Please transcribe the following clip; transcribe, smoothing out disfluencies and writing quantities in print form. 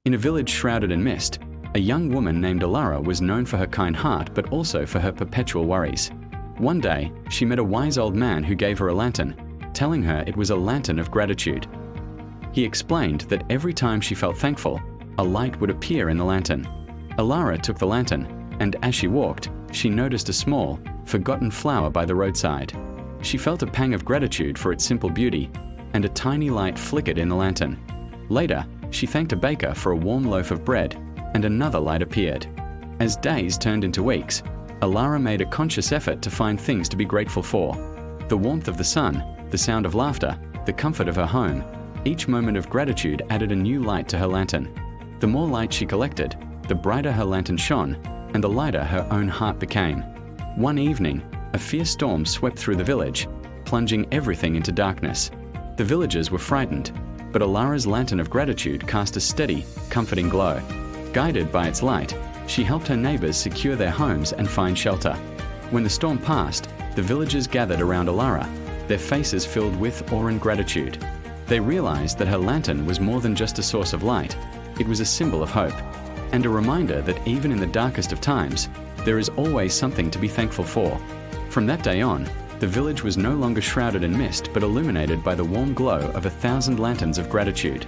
In a village shrouded in mist, a young woman named Alara was known for her kind heart but also for her perpetual worries. One day, she met a wise old man who gave her a lantern, telling her it was a lantern of gratitude. He explained that every time she felt thankful, a light would appear in the lantern. Alara took the lantern, and as she walked, she noticed a small, forgotten flower by the roadside. She felt a pang of gratitude for its simple beauty, and a tiny light flickered in the lantern. Later, she thanked a baker for a warm loaf of bread, and another light appeared. As days turned into weeks, Alara made a conscious effort to find things to be grateful for. The warmth of the sun, the sound of laughter, the comfort of her home. Each moment of gratitude added a new light to her lantern. The more light she collected, the brighter her lantern shone, and the lighter her own heart became. One evening, a fierce storm swept through the village, plunging everything into darkness. The villagers were frightened, but Alara's lantern of gratitude cast a steady, comforting glow. Guided by its light, she helped her neighbors secure their homes and find shelter. When the storm passed, the villagers gathered around Alara, their faces filled with awe and gratitude. They realized that her lantern was more than just a source of light. It was a symbol of hope, and a reminder that even in the darkest of times, there is always something to be thankful for. From that day on, the village was no longer shrouded in mist but illuminated by the warm glow of 1,000 lanterns of gratitude.